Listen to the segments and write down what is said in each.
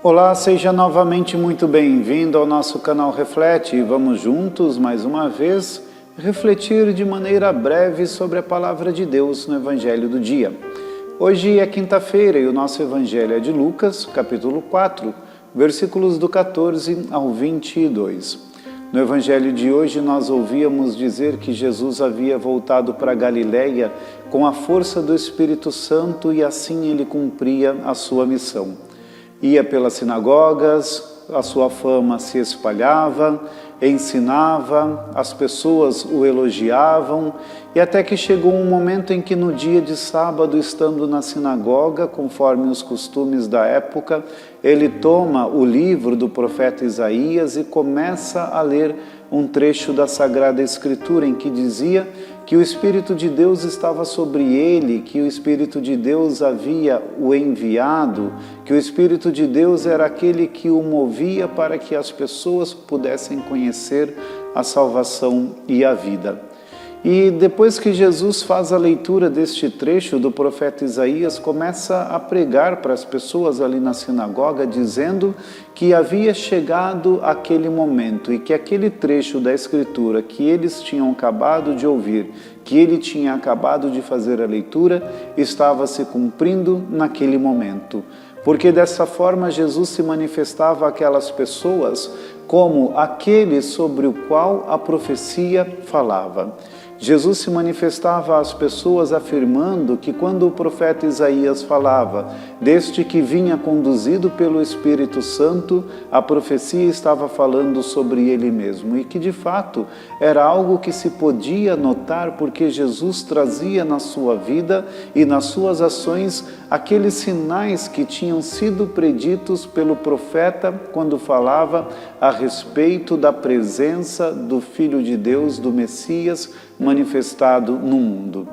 Olá, seja novamente muito bem-vindo ao nosso canal Reflete e vamos juntos, mais uma vez, refletir de maneira breve sobre a Palavra de Deus no Evangelho do dia. Hoje é quinta-feira e o nosso Evangelho é de Lucas, capítulo 4, versículos do 14 ao 22. No Evangelho de hoje nós ouvíamos dizer que Jesus havia voltado para Galiléia com a força do Espírito Santo e assim ele cumpria a sua missão. Ia pelas sinagogas, a sua fama se espalhava, ensinava, as pessoas o elogiavam, e até que chegou um momento em que no dia de sábado, estando na sinagoga, conforme os costumes da época, ele toma o livro do profeta Isaías e começa a ler um trecho da Sagrada Escritura em que dizia que o Espírito de Deus estava sobre ele, que o Espírito de Deus havia o enviado, que o Espírito de Deus era aquele que o movia para que as pessoas pudessem conhecer a salvação e a vida. E depois que Jesus faz a leitura deste trecho do profeta Isaías, começa a pregar para as pessoas ali na sinagoga, dizendo que havia chegado aquele momento e que aquele trecho da Escritura que eles tinham acabado de ouvir, que ele tinha acabado de fazer a leitura, estava se cumprindo naquele momento. Porque dessa forma Jesus se manifestava àquelas pessoas como aquele sobre o qual a profecia falava. Jesus se manifestava às pessoas afirmando que quando o profeta Isaías falava deste que vinha conduzido pelo Espírito Santo, a profecia estava falando sobre ele mesmo e que de fato era algo que se podia notar porque Jesus trazia na sua vida e nas suas ações aqueles sinais que tinham sido preditos pelo profeta quando falava a respeito da presença do Filho de Deus, do Messias, manifestado no mundo.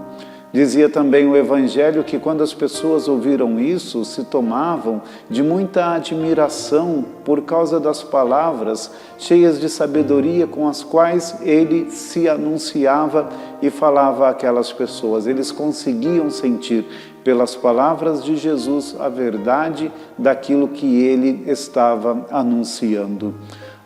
Dizia também o Evangelho que quando as pessoas ouviram isso, se tomavam de muita admiração por causa das palavras cheias de sabedoria com as quais ele se anunciava e falava àquelas pessoas. Eles conseguiam sentir pelas palavras de Jesus a verdade daquilo que ele estava anunciando.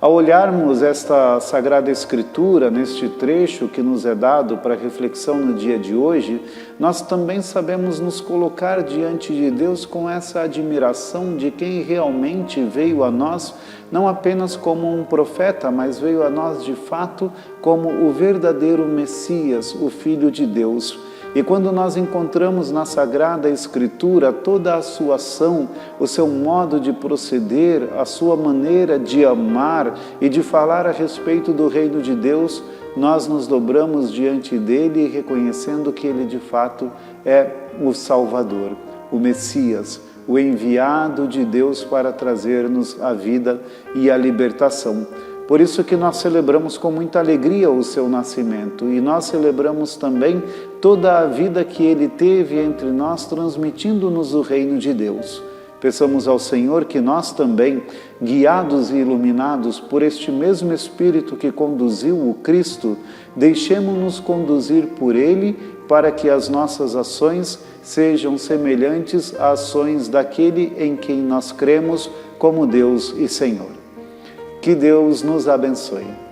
Ao olharmos esta Sagrada Escritura, neste trecho que nos é dado para reflexão no dia de hoje, nós também sabemos nos colocar diante de Deus com essa admiração de quem realmente veio a nós, não apenas como um profeta, mas veio a nós de fato como o verdadeiro Messias, o Filho de Deus. E quando nós encontramos na Sagrada Escritura toda a sua ação, o seu modo de proceder, a sua maneira de amar e de falar a respeito do reino de Deus, nós nos dobramos diante dele reconhecendo que ele de fato é o Salvador, o Messias, o enviado de Deus para trazer-nos a vida e a libertação. Por isso que nós celebramos com muita alegria o seu nascimento e nós celebramos também toda a vida que ele teve entre nós, transmitindo-nos o reino de Deus. Peçamos ao Senhor que nós também, guiados e iluminados por este mesmo Espírito que conduziu o Cristo, deixemos-nos conduzir por ele para que as nossas ações sejam semelhantes às ações daquele em quem nós cremos como Deus e Senhor. Que Deus nos abençoe.